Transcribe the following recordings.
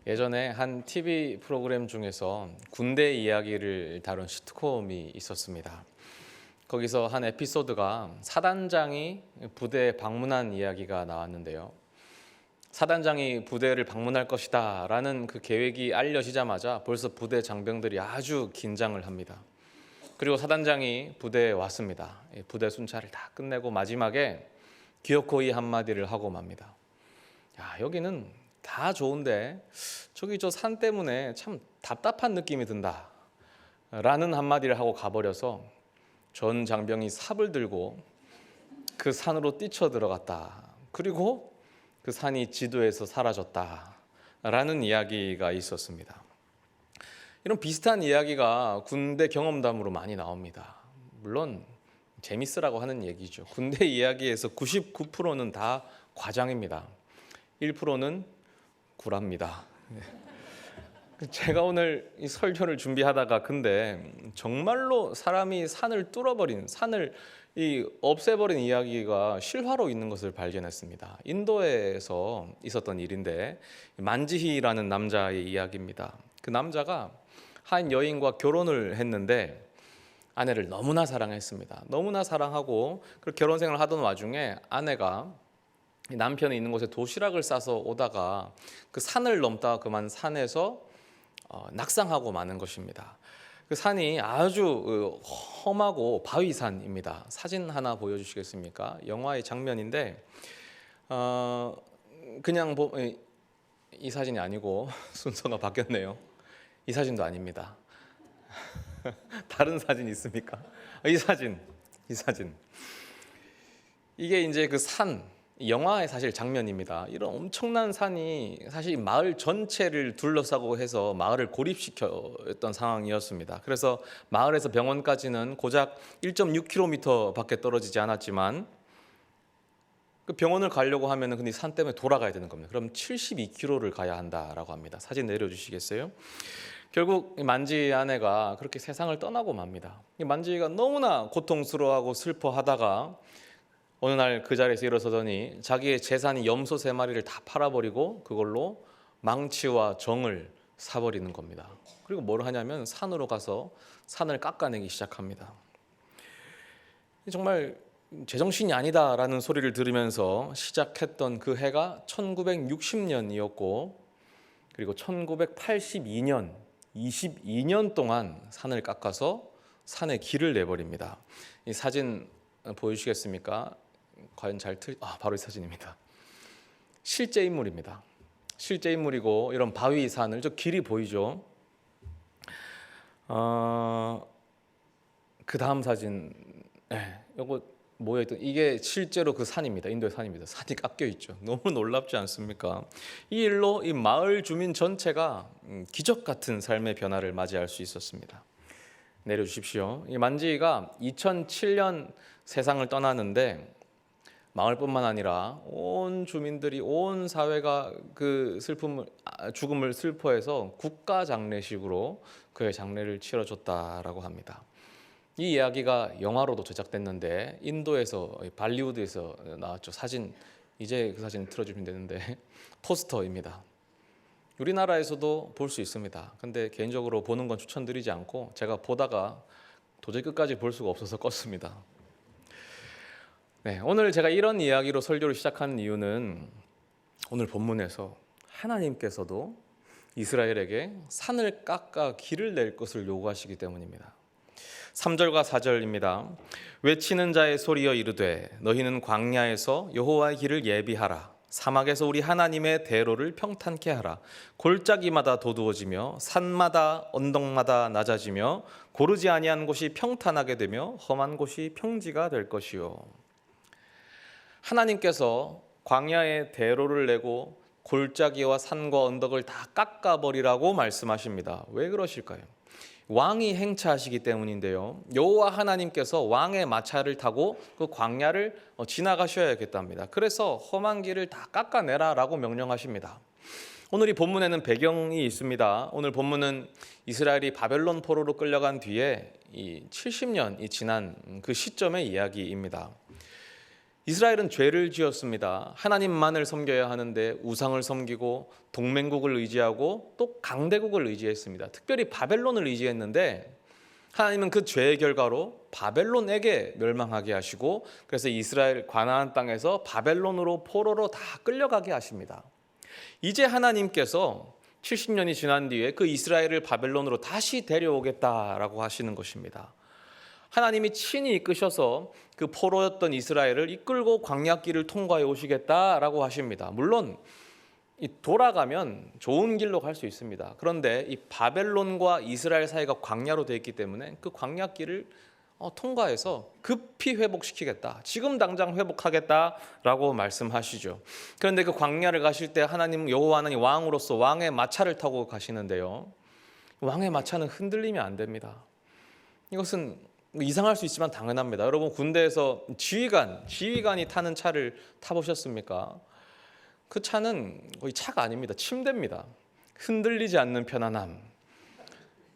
예전에 한 TV 프로그램 중에서 군대 이야기를 다룬 시트콤이 있었습니다. 거기서 한 에피소드가 사단장이 부대에 방문한 이야기가 나왔는데요. 사단장이 부대를 방문할 것이다 라는 그 계획이 알려지자마자 벌써 부대 장병들이 아주 긴장을 합니다. 그리고 사단장이 부대에 왔습니다. 부대 순찰을 다 끝내고 마지막에 기어코이 한마디를 하고 맙니다. 야, 여기는 다 좋은데 저기 저 산 때문에 참 답답한 느낌이 든다 라는 한마디를 하고 가버려서 전 장병이 삽을 들고 그 산으로 뛰쳐 들어갔다. 그리고 그 산이 지도에서 사라졌다 라는 이야기가 있었습니다. 이런 비슷한 이야기가 군대 경험담으로 많이 나옵니다. 물론 재밌으라고 하는 얘기죠. 군대 이야기에서 99%는 다 과장입니다. 1%는 구랍니다. 제가 오늘 이 설교를 준비하다가 근데 정말로 사람이 산을 뚫어버린, 산을 없애버린 이야기가 실화로 있는 것을 발견했습니다. 인도에서 있었던 일인데 만지히라는 남자의 이야기입니다. 그 남자가 한 여인과 결혼을 했는데 아내를 너무나 사랑했습니다. 너무나 사랑하고 결혼 생활을 하던 와중에 아내가 남편이 있는 곳에 도시락을 싸서 오다가 그 산을 넘다가 그만 산에서 낙상하고 마는 것입니다. 그 산이 아주 험하고 바위산입니다. 사진 하나 보여주시겠습니까? 영화의 장면인데 그냥 이 사진이 아니고 순서가 바뀌었네요. 이 사진도 아닙니다. 다른 사진 있습니까? 이 사진. 이게 이제 그 산, 영화의 사실 장면입니다. 이런 엄청난 산이 사실 마을 전체를 둘러싸고 해서 마을을 고립시켰던 상황이었습니다. 그래서 마을에서 병원까지는 고작 1.6km밖에 떨어지지 않았지만 그 병원을 가려고 하면은 근데 산 때문에 돌아가야 되는 겁니다. 그럼 72km를 가야 한다라고 합니다. 사진 내려주시겠어요? 결국 만지 아내가 그렇게 세상을 떠나고 맙니다. 만지가 너무나 고통스러워하고 슬퍼하다가 어느 날 그 자리에서 일어서더니 자기의 재산이 염소 3마리를 다 팔아버리고 그걸로 망치와 정을 사버리는 겁니다. 그리고 뭘 하냐면 산으로 가서 산을 깎아내기 시작합니다. 정말 제정신이 아니다라는 소리를 들으면서 시작했던 그 해가 1960년이었고 그리고 1982년 22년 동안 산을 깎아서 산에 길을 내버립니다. 이 사진 보여주시겠습니까? 과연 바로 이 사진입니다. 실제 인물입니다. 실제 인물이고 이런 바위산을 저 길이 보이죠? 그 다음 사진, 요거 뭐였던 이게 실제로 그 산입니다. 인도의 산입니다. 산이 깎여 있죠. 너무 놀랍지 않습니까? 이 일로 이 마을 주민 전체가 기적 같은 삶의 변화를 맞이할 수 있었습니다. 내려주십시오. 이 만지가 2007년 세상을 떠나는데 마을뿐만 아니라 온 주민들이 온 사회가 그 죽음을 슬퍼해서 국가 장례식으로 그의 장례를 치러줬다라고 합니다. 이 이야기가 영화로도 제작됐는데 인도에서 발리우드에서 나왔죠. 사진 이제 그 사진 틀어주시면 되는데 포스터입니다. 우리나라에서도 볼 수 있습니다. 근데 개인적으로 보는 건 추천드리지 않고 제가 보다가 도저히 끝까지 볼 수가 없어서 껐습니다. 네, 오늘 제가 이런 이야기로 설교를 시작하는 이유는 오늘 본문에서 하나님께서도 이스라엘에게 산을 깎아 길을 낼 것을 요구하시기 때문입니다. 3절과 4절입니다. 외치는 자의 소리여 이르되 너희는 광야에서 여호와의 길을 예비하라. 사막에서 우리 하나님의 대로를 평탄케 하라. 골짜기마다 도두어지며 산마다 언덕마다 낮아지며 고르지 아니한 곳이 평탄하게 되며 험한 곳이 평지가 될 것이요. 하나님께서 광야의 대로를 내고 골짜기와 산과 언덕을 다 깎아버리라고 말씀하십니다. 왜 그러실까요? 왕이 행차하시기 때문인데요. 여호와 하나님께서 왕의 마차를 타고 그 광야를 지나가셔야겠답니다. 그래서 험한 길을 다 깎아내라라고 명령하십니다. 오늘 이 본문에는 배경이 있습니다. 오늘 본문은 이스라엘이 바벨론 포로로 끌려간 뒤에 이 70년이 지난 그 시점의 이야기입니다. 이스라엘은 죄를 지었습니다. 하나님만을 섬겨야 하는데 우상을 섬기고 동맹국을 의지하고 또 강대국을 의지했습니다. 특별히 바벨론을 의지했는데 하나님은 그 죄의 결과로 바벨론에게 멸망하게 하시고 그래서 이스라엘 가나안 땅에서 바벨론으로 포로로 다 끌려가게 하십니다. 이제 하나님께서 70년이 지난 뒤에 그 이스라엘을 바벨론으로 다시 데려오겠다라고 하시는 것입니다. 하나님이 친히 이끄셔서 그 포로였던 이스라엘을 이끌고 광야길을 통과해 오시겠다라고 하십니다. 물론 돌아가면 좋은 길로 갈 수 있습니다. 그런데 이 바벨론과 이스라엘 사이가 광야로 되어 있기 때문에 그 광야길을 통과해서 급히 회복시키겠다. 지금 당장 회복하겠다라고 말씀하시죠. 그런데 그 광야를 가실 때 하나님 여호와 하나님 왕으로서 왕의 마차를 타고 가시는데요. 왕의 마차는 흔들리면 안 됩니다. 이것은 이상할 수 있지만 당연합니다. 여러분 군대에서 지휘관이 타는 차를 타보셨습니까? 그 차는 거의 차가 아닙니다. 침대입니다. 흔들리지 않는 편안함.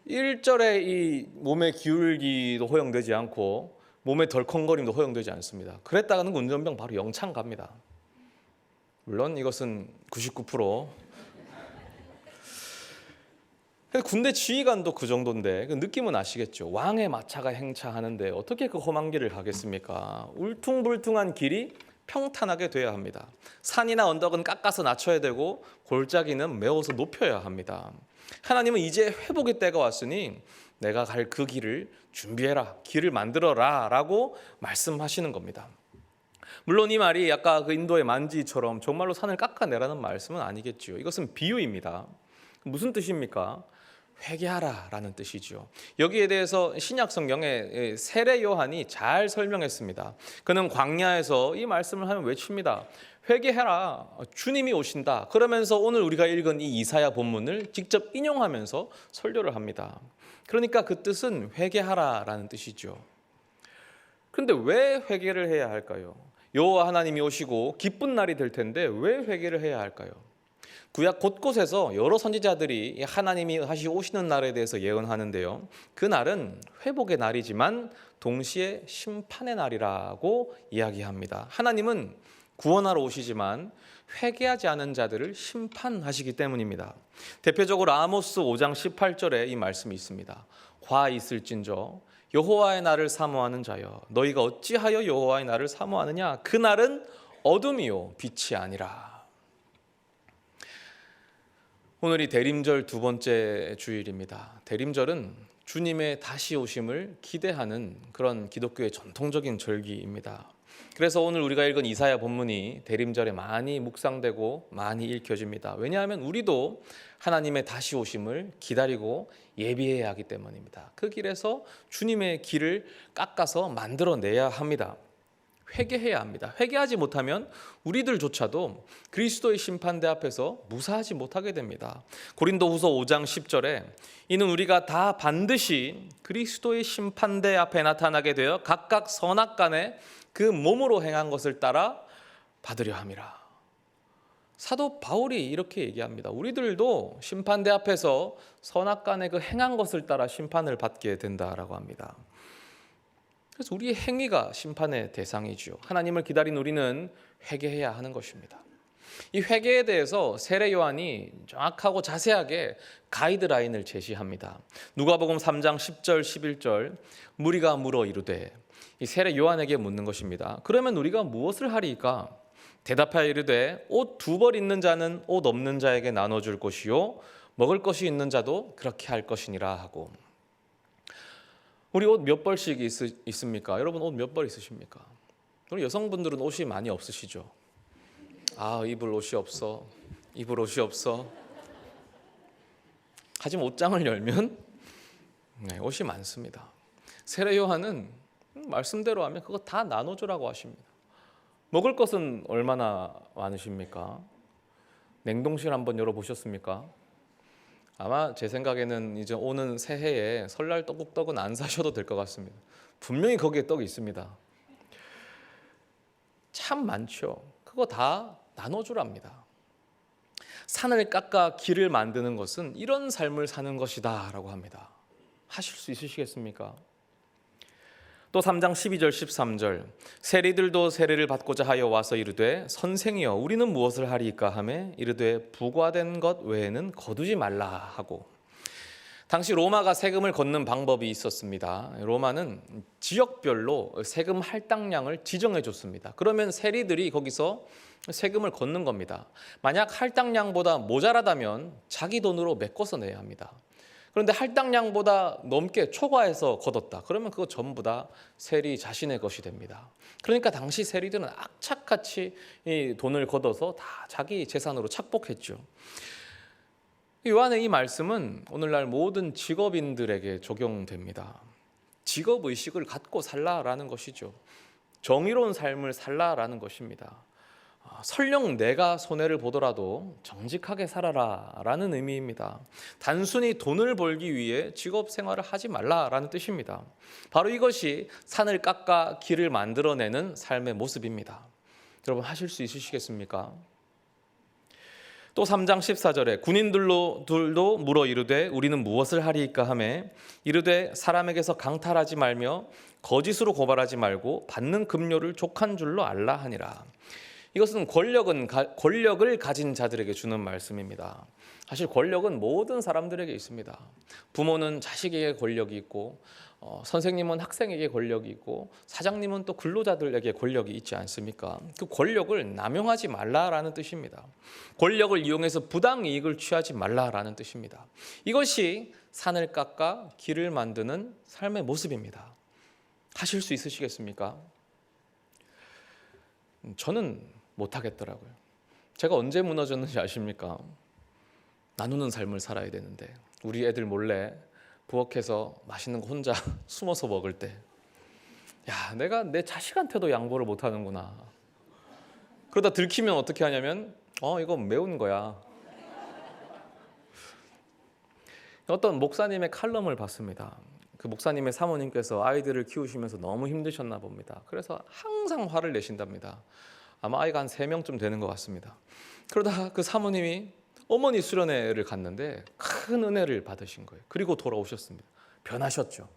일절에 이 몸의 기울기도 허용되지 않고 몸의 덜컹거림도 허용되지 않습니다. 그랬다가는 운전병 바로 영창 갑니다. 물론 이것은 99%. 군대 지휘관도 그 정도인데 그 느낌은 아시겠죠? 왕의 마차가 행차하는데 어떻게 그 험한 길을 가겠습니까? 울퉁불퉁한 길이 평탄하게 돼야 합니다. 산이나 언덕은 깎아서 낮춰야 되고 골짜기는 메워서 높여야 합니다. 하나님은 이제 회복의 때가 왔으니 내가 갈 그 길을 준비해라, 길을 만들어라 라고 말씀하시는 겁니다. 물론 이 말이 아까 그 인도의 만지처럼 정말로 산을 깎아내라는 말씀은 아니겠지요. 이것은 비유입니다. 무슨 뜻입니까? 회개하라 라는 뜻이죠. 여기에 대해서 신약 성경에 세례 요한이 잘 설명했습니다. 그는 광야에서 이 말씀을 하면 외칩니다. 회개해라, 주님이 오신다. 그러면서 오늘 우리가 읽은 이 이사야 본문을 직접 인용하면서 설교를 합니다. 그러니까 그 뜻은 회개하라 라는 뜻이죠. 그런데 왜 회개를 해야 할까요? 여호와 하나님이 오시고 기쁜 날이 될 텐데 왜 회개를 해야 할까요? 구약 곳곳에서 여러 선지자들이 하나님이 다시 오시는 날에 대해서 예언하는데요. 그 날은 회복의 날이지만 동시에 심판의 날이라고 이야기합니다. 하나님은 구원하러 오시지만 회개하지 않은 자들을 심판하시기 때문입니다. 대표적으로 아모스 5장 18절에 이 말씀이 있습니다. 화 있을진저 여호와의 날을 사모하는 자여 너희가 어찌하여 여호와의 날을 사모하느냐 그 날은 어둠이요 빛이 아니라. 오늘이 대림절 두 번째 주일입니다. 대림절은 주님의 다시 오심을 기대하는 그런 기독교의 전통적인 절기입니다. 그래서 오늘 우리가 읽은 이사야 본문이 대림절에 많이 묵상되고 많이 읽혀집니다. 왜냐하면 우리도 하나님의 다시 오심을 기다리고 예비해야 하기 때문입니다. 그 길에서 주님의 길을 깎아서 만들어내야 합니다. 회개해야 합니다. 회개하지 못하면 우리들조차도 그리스도의 심판대 앞에서 무사하지 못하게 됩니다. 고린도후서 5장 10절에 이는 우리가 다 반드시 그리스도의 심판대 앞에 나타나게 되어 각각 선악간에 그 몸으로 행한 것을 따라 받으려 함이라. 사도 바울이 이렇게 얘기합니다. 우리들도 심판대 앞에서 선악간에 그 행한 것을 따라 심판을 받게 된다라고 합니다. 그래서 우리의 행위가 심판의 대상이죠. 하나님을 기다린 우리는 회개해야 하는 것입니다. 이 회개에 대해서 세례 요한이 정확하고 자세하게 가이드라인을 제시합니다. 누가복음 3장 10절 11절 무리가 물어 이르되 이 세례 요한에게 묻는 것입니다. 그러면 우리가 무엇을 하리까? 대답하여 이르되 옷 2벌 있는 자는 옷 없는 자에게 나눠줄 것이요 먹을 것이 있는 자도 그렇게 할 것이니라 하고. 우리 옷 몇 벌씩 있습니까? 여러분 옷 몇 벌 있으십니까? 우리 여성분들은 옷이 많이 없으시죠? 아, 입을 옷이 없어. 입을 옷이 없어. 하지만 옷장을 열면 옷이 많습니다. 세례 요한은 말씀대로 하면 그거 다 나눠주라고 하십니다. 먹을 것은 얼마나 많으십니까? 냉동실 한번 열어보셨습니까? 아마 제 생각에는 이제 오는 새해에 설날 떡국떡은 안 사셔도 될 것 같습니다. 분명히 거기에 떡이 있습니다. 참 많죠. 그거 다 나눠주랍니다. 산을 깎아 길을 만드는 것은 이런 삶을 사는 것이다 라고 합니다. 하실 수 있으시겠습니까? 또 3장 12절 13절 세리들도 세례를 받고자 하여 와서 이르되 선생이여 우리는 무엇을 하리이까 하매 이르되 부과된 것 외에는 거두지 말라 하고. 당시 로마가 세금을 걷는 방법이 있었습니다. 로마는 지역별로 세금 할당량을 지정해 줬습니다. 그러면 세리들이 거기서 세금을 걷는 겁니다. 만약 할당량보다 모자라다면 자기 돈으로 메꿔서 내야 합니다. 그런데 할당량보다 넘게 초과해서 걷었다. 그러면 그거 전부 다 세리 자신의 것이 됩니다. 그러니까 당시 세리들은 악착같이 이 돈을 걷어서 다 자기 재산으로 착복했죠. 요한의 이 말씀은 오늘날 모든 직업인들에게 적용됩니다. 직업의식을 갖고 살라라는 것이죠. 정의로운 삶을 살라라는 것입니다. 설령 내가 손해를 보더라도 정직하게 살아라라는 의미입니다. 단순히 돈을 벌기 위해 직업 생활을 하지 말라라는 뜻입니다. 바로 이것이 산을 깎아 길을 만들어내는 삶의 모습입니다. 여러분 하실 수 있으시겠습니까? 또 3장 14절에 군인들도 물어 이르되 우리는 무엇을 하리이까 하매 이르되 사람에게서 강탈하지 말며 거짓으로 고발하지 말고 받는 급료를 족한 줄로 알라 하니라. 이것은 권력을 가진 자들에게 주는 말씀입니다. 사실 권력은 모든 사람들에게 있습니다. 부모는 자식에게 권력이 있고 선생님은 학생에게 권력이 있고 사장님은 또 근로자들에게 권력이 있지 않습니까? 그 권력을 남용하지 말라라는 뜻입니다. 권력을 이용해서 부당 이익을 취하지 말라라는 뜻입니다. 이것이 산을 깎아 길을 만드는 삶의 모습입니다. 하실 수 있으시겠습니까? 저는 못하겠더라고요. 제가 언제 무너졌는지 아십니까? 나누는 삶을 살아야 되는데 우리 애들 몰래 부엌에서 맛있는 거 혼자 숨어서 먹을 때 야, 내가 내 자식한테도 양보를 못하는구나. 그러다 들키면 어떻게 하냐면 이거 매운 거야. 어떤 목사님의 칼럼을 봤습니다. 그 목사님의 사모님께서 아이들을 키우시면서 너무 힘드셨나 봅니다. 그래서 항상 화를 내신답니다. 아마 아이가 한 3명쯤 되는 것 같습니다. 그러다가 그 사모님이 어머니 수련회를 갔는데 큰 은혜를 받으신 거예요. 그리고 돌아오셨습니다. 변하셨죠.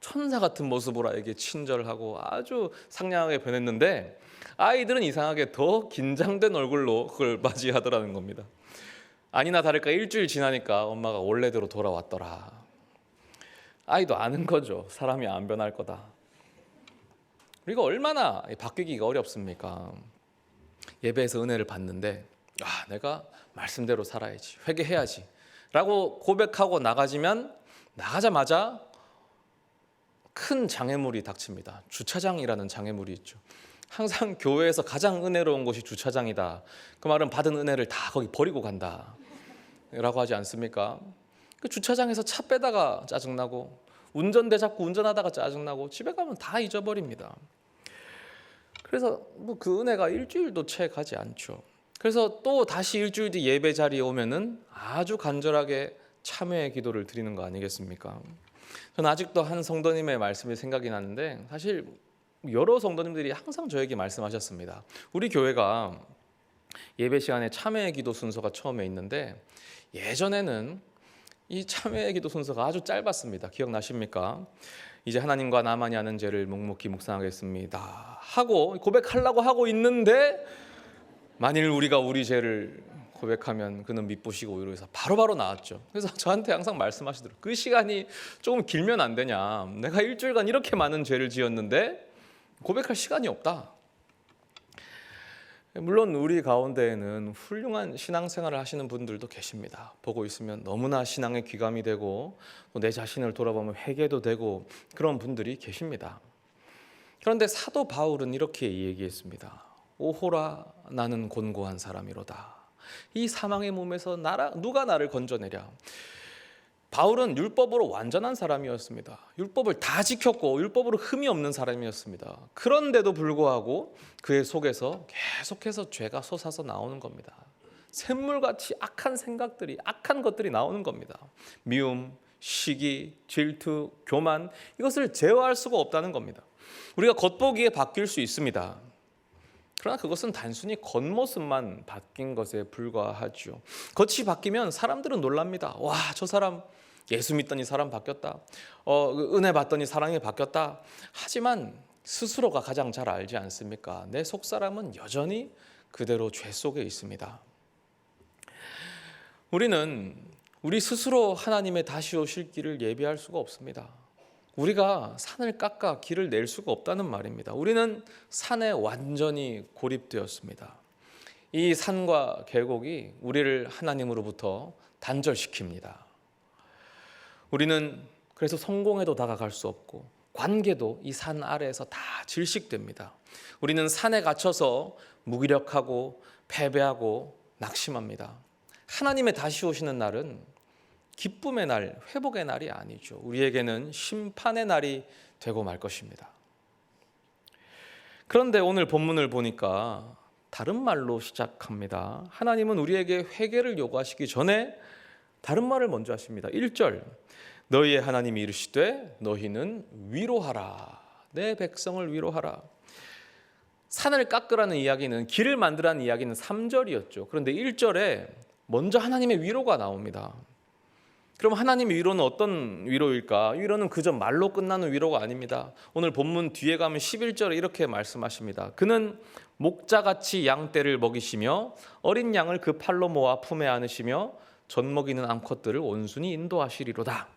천사 같은 모습으로 아이에게 친절하고 아주 상냥하게 변했는데 아이들은 이상하게 더 긴장된 얼굴로 그걸 맞이하더라는 겁니다. 아니나 다를까 일주일 지나니까 엄마가 원래대로 돌아왔더라. 아이도 아는 거죠. 사람이 안 변할 거다. 우리가 얼마나 바뀌기가 어렵습니까? 예배에서 은혜를 받는데 내가 말씀대로 살아야지, 회개해야지 라고 고백하고 나가자마자 큰 장애물이 닥칩니다. 주차장이라는 장애물이 있죠. 항상 교회에서 가장 은혜로운 곳이 주차장이다. 그 말은 받은 은혜를 다 거기 버리고 간다 라고 하지 않습니까? 그 주차장에서 차 빼다가 짜증나고 운전대 잡고 운전하다가 짜증나고 집에 가면 다 잊어버립니다. 그래서 그 은혜가 일주일도 채 가지 않죠. 그래서 또 다시 일주일 뒤 예배 자리에 오면은 아주 간절하게 참회의 기도를 드리는 거 아니겠습니까? 저는 아직도 한 성도님의 말씀이 생각이 나는데 사실 여러 성도님들이 항상 저에게 말씀하셨습니다. 우리 교회가 예배 시간에 참회의 기도 순서가 처음에 있는데 예전에는 이 참회의 기도 순서가 아주 짧았습니다. 기억나십니까? 이제 하나님과 나만이 아는 죄를 묵묵히 묵상하겠습니다 하고 고백하려고 하고 있는데 만일 우리가 우리 죄를 고백하면 그는 미쁘시고 의로우셔서 바로바로 나왔죠. 그래서 저한테 항상 말씀하시더라고요. 그 시간이 조금 길면 안 되냐. 내가 일주일간 이렇게 많은 죄를 지었는데 고백할 시간이 없다. 물론 우리 가운데에는 훌륭한 신앙생활을 하시는 분들도 계십니다. 보고 있으면 너무나 신앙에 귀감이 되고 내 자신을 돌아보면 회개도 되고 그런 분들이 계십니다. 그런데 사도 바울은 이렇게 얘기했습니다. 오호라 나는 곤고한 사람이로다. 이 사망의 몸에서 누가 나를 건져내랴. 바울은 율법으로 완전한 사람이었습니다. 율법을 다 지켰고 율법으로 흠이 없는 사람이었습니다. 그런데도 불구하고 그의 속에서 계속해서 죄가 솟아서 나오는 겁니다. 샘물같이 악한 생각들이, 악한 것들이 나오는 겁니다. 미움, 시기, 질투, 교만, 이것을 제어할 수가 없다는 겁니다. 우리가 겉보기에 바뀔 수 있습니다. 그러나 그것은 단순히 겉모습만 바뀐 것에 불과하죠. 겉이 바뀌면 사람들은 놀랍니다. 와, 저 사람 예수 믿더니 사람 바뀌었다. 은혜 받더니 사랑이 바뀌었다. 하지만 스스로가 가장 잘 알지 않습니까? 내 속사람은 여전히 그대로 죄 속에 있습니다. 우리는 우리 스스로 하나님의 다시 오실 길을 예비할 수가 없습니다. 우리가 산을 깎아 길을 낼 수가 없다는 말입니다. 우리는 산에 완전히 고립되었습니다. 이 산과 계곡이 우리를 하나님으로부터 단절시킵니다. 우리는 그래서 성공에도 다가갈 수 없고 관계도 이 산 아래에서 다 질식됩니다. 우리는 산에 갇혀서 무기력하고 패배하고 낙심합니다. 하나님의 다시 오시는 날은 기쁨의 날, 회복의 날이 아니죠. 우리에게는 심판의 날이 되고 말 것입니다. 그런데 오늘 본문을 보니까 다른 말로 시작합니다. 하나님은 우리에게 회개를 요구하시기 전에 다른 말을 먼저 하십니다. 1절, 너희의 하나님이 이르시되 너희는 위로하라. 내 백성을 위로하라. 산을 깎으라는 이야기는, 길을 만들라는 이야기는 3절이었죠. 그런데 1절에 먼저 하나님의 위로가 나옵니다. 그럼 하나님의 위로는 어떤 위로일까? 위로는 그저 말로 끝나는 위로가 아닙니다. 오늘 본문 뒤에 가면 11절에 이렇게 말씀하십니다. 그는 목자같이 양떼를 먹이시며 어린 양을 그 팔로 모아 품에 안으시며 젖먹이는 암컷들을 온순히 인도하시리로다.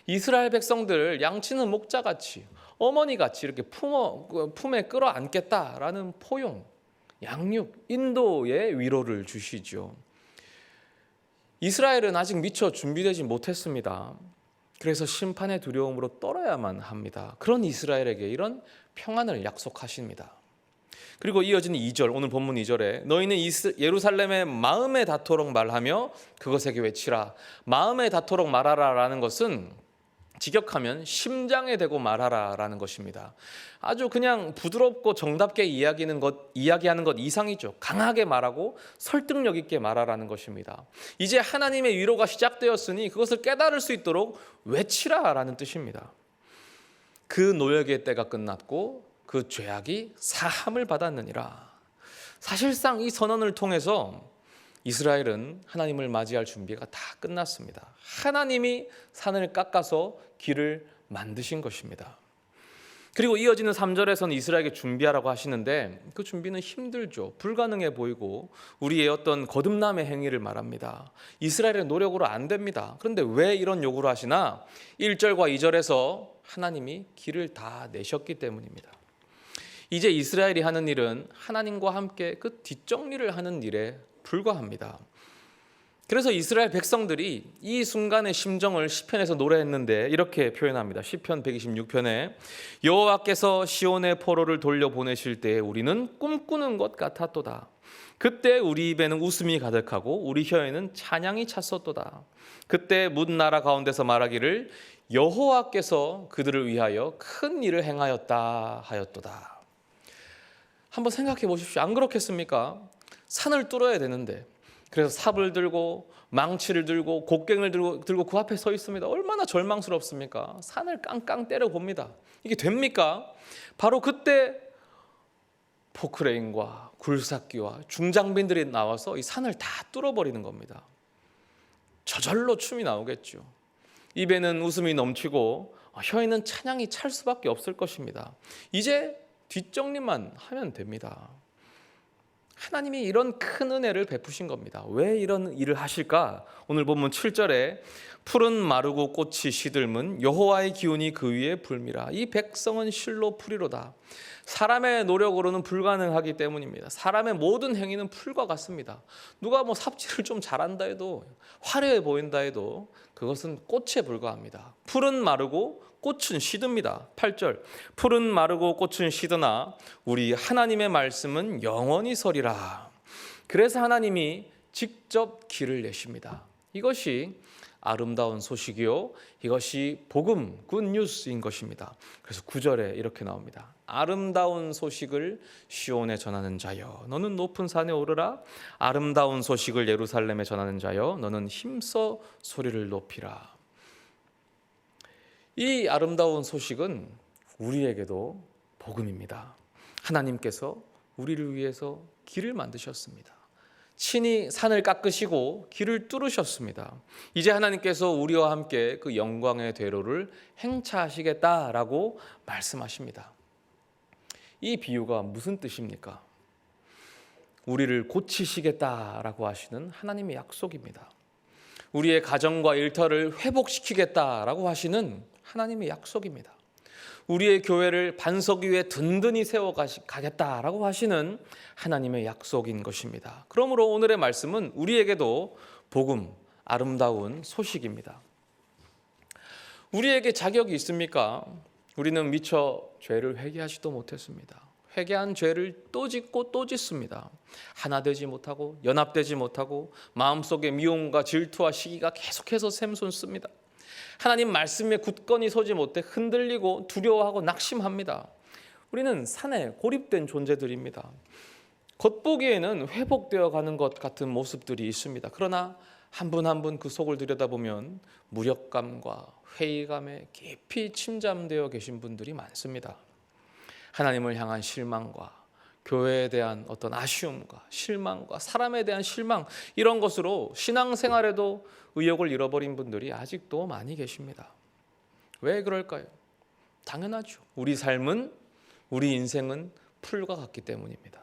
이스라엘 백성들 양치는 목자같이, 어머니같이 이렇게 품에 끌어안겠다라는 포용, 양육, 인도의 위로를 주시죠. 이스라엘은 아직 미처 준비되지 못했습니다. 그래서 심판의 두려움으로 떨어야만 합니다. 그런 이스라엘에게 이런 평안을 약속하십니다. 그리고 이어지는 2절, 오늘 본문 2절에 너희는 예루살렘의 마음에 닿도록 말하며 그것에게 외치라. 마음에 닿도록 말하라 라는 것은 직역하면 심장에 대고 말하라 라는 것입니다. 아주 그냥 부드럽고 정답게 이야기하는 것 이상이죠. 강하게 말하고 설득력 있게 말하라는 것입니다. 이제 하나님의 위로가 시작되었으니 그것을 깨달을 수 있도록 외치라 라는 뜻입니다. 그 노역의 때가 끝났고 그 죄악이 사함을 받았느니라. 사실상 이 선언을 통해서 이스라엘은 하나님을 맞이할 준비가 다 끝났습니다. 하나님이 산을 깎아서 길을 만드신 것입니다. 그리고 이어지는 3절에서는 이스라엘에게 준비하라고 하시는데 그 준비는 힘들죠. 불가능해 보이고 우리의 어떤 거듭남의 행위를 말합니다. 이스라엘의 노력으로 안 됩니다. 그런데 왜 이런 요구를 하시나? 1절과 2절에서 하나님이 길을 다 내셨기 때문입니다. 이제 이스라엘이 하는 일은 하나님과 함께 그 뒷정리를 하는 일에 불과합니다. 그래서 이스라엘 백성들이 이 순간의 심정을 시편에서 노래했는데 이렇게 표현합니다. 시편 126편에 여호와께서 시온의 포로를 돌려보내실 때에 우리는 꿈꾸는 것 같았도다. 그때 우리 입에는 웃음이 가득하고 우리 혀에는 찬양이 찼었도다. 그때 문 나라 가운데서 말하기를 여호와께서 그들을 위하여 큰 일을 행하였다 하였도다. 한번 생각해 보십시오. 안 그렇겠습니까? 산을 뚫어야 되는데 그래서 삽을 들고 망치를 들고 곡괭을 들고 그 앞에 서 있습니다. 얼마나 절망스럽습니까? 산을 깡깡 때려 봅니다. 이게 됩니까? 바로 그때 포크레인과 굴삭기와 중장비들이 나와서 이 산을 다 뚫어버리는 겁니다. 저절로 춤이 나오겠죠. 입에는 웃음이 넘치고 혀에는 찬양이 찰 수밖에 없을 것입니다. 이제 뒷정리만 하면 됩니다. 하나님이 이런 큰 은혜를 베푸신 겁니다. 왜 이런 일을 하실까? 오늘 본문 7절에 풀은 마르고 꽃이 시들면 여호와의 기운이 그 위에 불미라. 이 백성은 실로 풀이로다. 사람의 노력으로는 불가능하기 때문입니다. 사람의 모든 행위는 풀과 같습니다. 누가 삽질을 좀 잘한다 해도 화려해 보인다 해도 그것은 꽃에 불과합니다. 풀은 마르고 꽃은 시듭니다. 8절 풀은 마르고 꽃은 시드나 우리 하나님의 말씀은 영원히 서리라. 그래서 하나님이 직접 길을 내십니다. 이것이 아름다운 소식이요 이것이 복음 굿뉴스인 것입니다. 그래서 9절에 이렇게 나옵니다. 아름다운 소식을 시온에 전하는 자여 너는 높은 산에 오르라. 아름다운 소식을 예루살렘에 전하는 자여 너는 힘써 소리를 높이라. 이 아름다운 소식은 우리에게도 복음입니다. 하나님께서 우리를 위해서 길을 만드셨습니다. 친히 산을 깎으시고 길을 뚫으셨습니다. 이제 하나님께서 우리와 함께 그 영광의 대로를 행차하시겠다라고 말씀하십니다. 이 비유가 무슨 뜻입니까? 우리를 고치시겠다라고 하시는 하나님의 약속입니다. 우리의 가정과 일터를 회복시키겠다라고 하시는 하나님의 약속입니다. 우리의 교회를 반석 위에 든든히 세워가겠다라고 하시는 하나님의 약속인 것입니다. 그러므로 오늘의 말씀은 우리에게도 복음, 아름다운 소식입니다. 우리에게 자격이 있습니까? 우리는 미처 죄를 회개하지도 못했습니다. 회개한 죄를 또 짓고 또 짓습니다. 하나 되지 못하고 연합되지 못하고 마음속에 미움과 질투와 시기가 계속해서 샘솟습니다. 하나님 말씀에 굳건히 서지 못해 흔들리고 두려워하고 낙심합니다. 우리는 산에 고립된 존재들입니다. 겉보기에는 회복되어 가는 것 같은 모습들이 있습니다. 그러나 한 분 한 분 그 속을 들여다보면 무력감과 회의감에 깊이 침잠되어 계신 분들이 많습니다. 하나님을 향한 실망과 교회에 대한 어떤 아쉬움과 실망과 사람에 대한 실망, 이런 것으로 신앙생활에도 의욕을 잃어버린 분들이 아직도 많이 계십니다. 왜 그럴까요? 당연하죠. 우리 삶은, 우리 인생은 풀과 같기 때문입니다.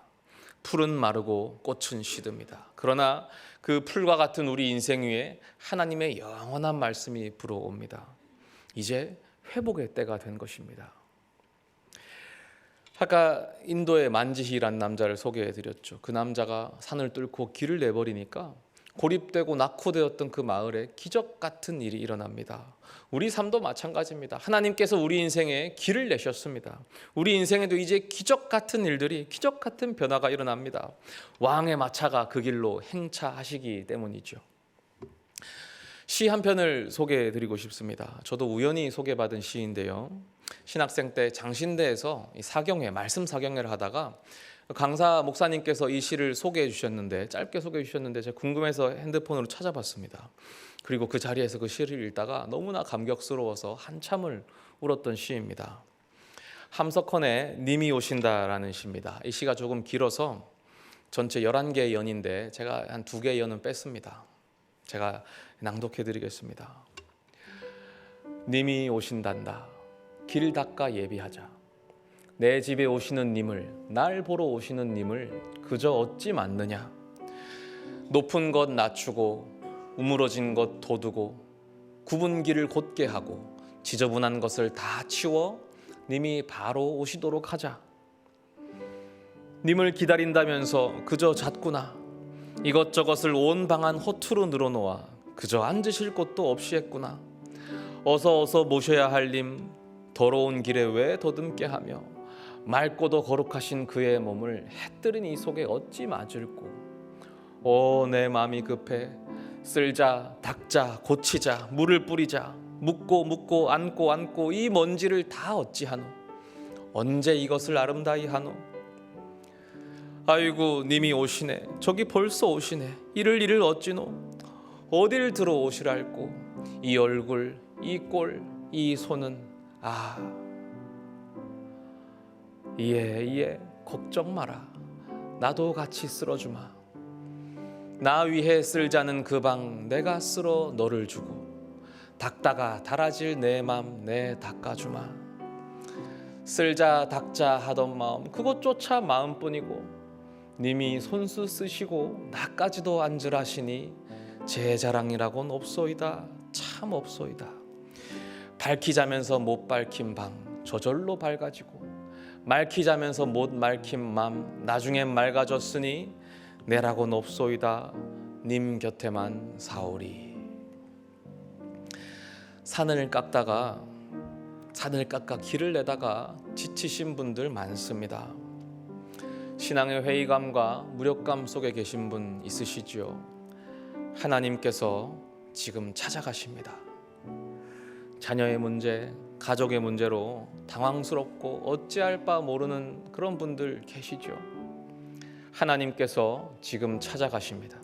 풀은 마르고 꽃은 시듭니다. 그러나 그 풀과 같은 우리 인생 위에 하나님의 영원한 말씀이 불어옵니다. 이제 회복의 때가 된 것입니다. 아까 인도의 만지히라는 남자를 소개해드렸죠. 그 남자가 산을 뚫고 길을 내버리니까 고립되고 낙후되었던 그 마을에 기적 같은 일이 일어납니다. 우리 삶도 마찬가지입니다. 하나님께서 우리 인생에 길을 내셨습니다. 우리 인생에도 이제 기적 같은 일들이, 기적 같은 변화가 일어납니다. 왕의 마차가 그 길로 행차하시기 때문이죠. 시 한 편을 소개해드리고 싶습니다. 저도 우연히 소개받은 시인데요. 신학생 때 장신대에서 사경회, 말씀 사경회를 하다가 강사 목사님께서 이 시를 소개해 주셨는데, 짧게 소개해 주셨는데 제가 궁금해서 핸드폰으로 찾아봤습니다. 그리고 그 자리에서 그 시를 읽다가 너무나 감격스러워서 한참을 울었던 시입니다. 함석헌의 님이 오신다라는 시입니다. 이 시가 조금 길어서 전체 11개의 연인데 제가 한 2개의 연은 뺐습니다. 제가 낭독해 드리겠습니다. 님이 오신단다. 길 닦아 예비하자. 내 집에 오시는 님을, 날 보러 오시는 님을 그저 어찌 맞느냐. 높은 것 낮추고 우물어진 것 돋우고 굽은 길을 곧게 하고 지저분한 것을 다 치워 님이 바로 오시도록 하자. 님을 기다린다면서 그저 잤구나. 이것저것을 온 방안 허투루 늘어놓아 그저 앉으실 곳도 없이 했구나. 어서 모셔야 할 님, 더러운 길에 왜 더듬게 하며 맑고도 거룩하신 그의 몸을 해뜨린 이 속에 어찌 맞을꼬. 내 마음이 급해. 쓸자, 닦자, 고치자, 물을 뿌리자. 묻고 안고 이 먼지를 다 어찌하노. 언제 이것을 아름다이 하노. 아이고 님이 오시네. 저기 벌써 오시네. 이를 어찌노. 어딜 들어오시랄꼬. 이 얼굴, 이 꼴, 이 손은 예, 걱정 마라. 나도 같이 쓸어주마. 나 위해 쓸자는 그 방 내가 쓸어 너를 주고 닦다가 달아질 내 맘 내 닦아주마. 쓸자 닦자 하던 마음 그것조차 마음뿐이고 님이 손수 쓰시고 나까지도 앉으라시니 제 자랑이라곤 없소이다. 참 없소이다. 밝히자면서 못 밝힌 방 저절로 밝아지고 맑히자면서 못 맑힌 맘 나중엔 맑아졌으니 내라곤 없소이다. 님 곁에만 사오리. 산을 깎아 길을 내다가 지치신 분들 많습니다. 신앙의 회의감과 무력감 속에 계신 분 있으시지요? 하나님께서 지금 찾아가십니다. 자녀의 문제, 가족의 문제로 당황스럽고 어찌할 바 모르는 그런 분들 계시죠? 하나님께서 지금 찾아가십니다.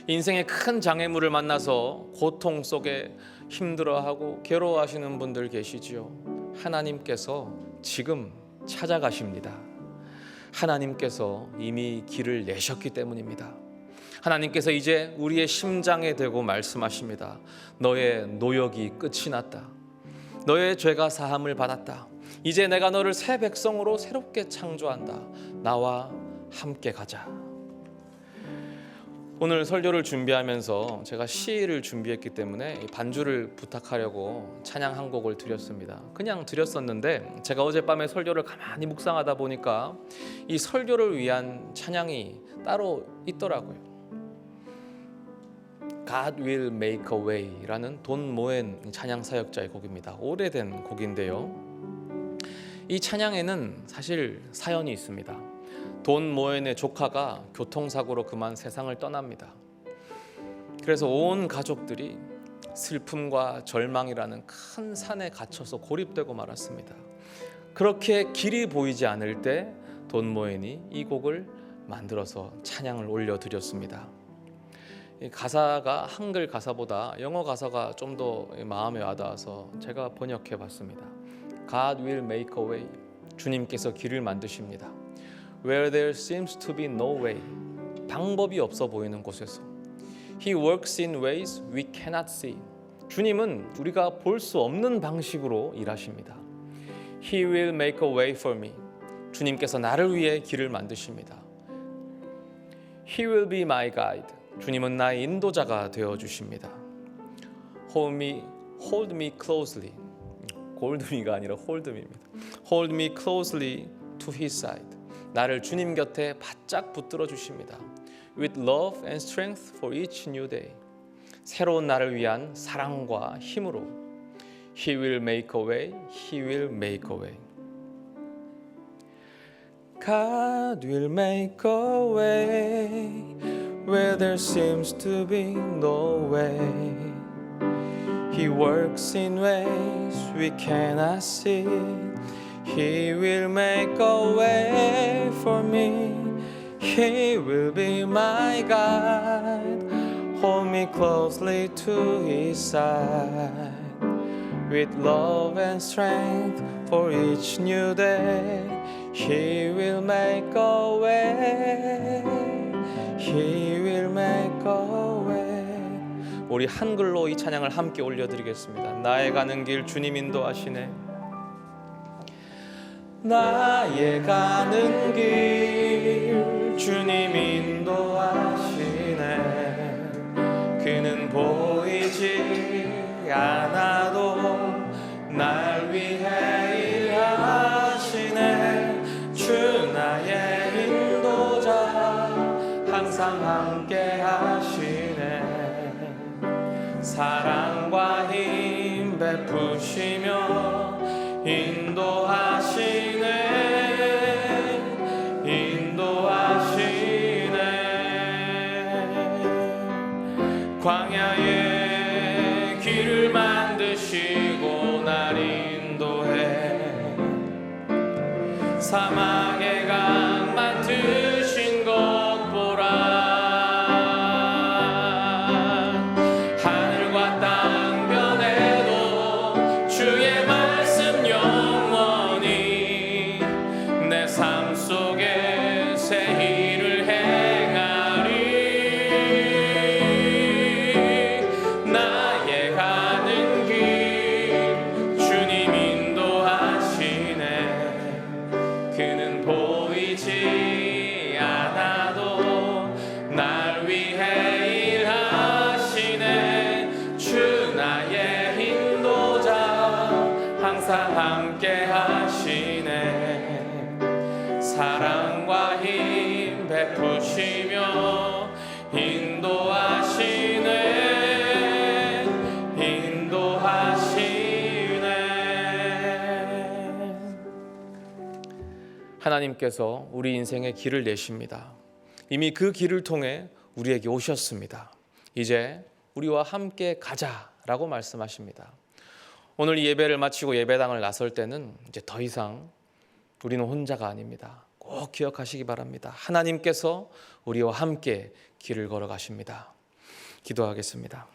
인생의 큰 장애물을 만나서 고통 속에 힘들어하고 괴로워하시는 분들 계시지요? 하나님께서 지금 찾아가십니다. 하나님께서 이미 길을 내셨기 때문입니다. 하나님께서 이제 우리의 심장에 대고 말씀하십니다. 너의 노역이 끝이 났다. 너의 죄가 사함을 받았다. 이제 내가 너를 새 백성으로 새롭게 창조한다. 나와 함께 가자. 오늘 설교를 준비하면서 제가 시를 준비했기 때문에 반주를 부탁하려고 찬양 한 곡을 드렸습니다. 그냥 드렸었는데 제가 어젯밤에 설교를 가만히 묵상하다 보니까 이 설교를 위한 찬양이 따로 있더라고요. God will make a way라는 돈 모엔 찬양 사역자의 곡입니다. 오래된 곡인데요. 이 찬양에는 사실 사연이 있습니다. 돈 모엔의 조카가 교통사고로 그만 세상을 떠납니다. 그래서 온 가족들이 슬픔과 절망이라는 큰 산에 갇혀서 고립되고 말았습니다. 그렇게 길이 보이지 않을 때 돈 모엔이 이 곡을 만들어서 찬양을 올려드렸습니다. 이 가사가 한글 가사보다 영어 가사가 좀 더 마음에 와닿아서 제가 번역해 봤습니다. God will make a way. 주님께서 길을 만드십니다. Where there seems to be no way. 방법이 없어 보이는 곳에서. He works in ways we cannot see. 주님은 우리가 볼 수 없는 방식으로 일하십니다. He will make a way for me. 주님께서 나를 위해 길을 만드십니다. He will be my guide. 주님은 나의 인도자가 되어 주십니다. Hold me closely. hold me가 아니라 hold me입니다. Hold me closely to his side. 나를 주님 곁에 바짝 붙들어 주십니다. With love and strength for each new day. 새로운 날을 위한 사랑과 힘으로. He will make a way. He will make a way. God will make a way where there seems to be no way. He works in ways we cannot see. He will make a way for me. He will be my guide. Hold me closely to his side. With love and strength for each new day. He will make a way. He will make a way. 우리 한글로 이 찬양을 함께 올려드리겠습니다. 나의 가는 길 주님 인도하시네. 나의 가는 길 주님 인도하시네. 그는 보이지 않아도 날 위해 일하시네. 주 나의 인도자 항상 함께 하시네. 사랑과 힘 베푸시며 인도하시네. 인도하시네. 광야에 길을 만드시고 날 인도해. 사막의 강 맡으신 것 보라. 하늘과 땅 변해도 주의 말씀 영원히 내 삶 속에 새 일을 행하리. 나의 가는 길 주님 인도하시네. 그는 보이지 않아도 날 위해 일하시네. 주 나의 인도자 항상 함께 하시네. 사랑과 힘 베푸시며 인도하시네. 인도하시네. 하나님께서 우리 인생의 길을 내십니다. 이미 그 길을 통해 우리에게 오셨습니다. 이제 우리와 함께 가자라고 말씀하십니다. 오늘 이 예배를 마치고 예배당을 나설 때는 이제 더 이상 우리는 혼자가 아닙니다. 꼭 기억하시기 바랍니다. 하나님께서 우리와 함께 길을 걸어가십니다. 기도하겠습니다.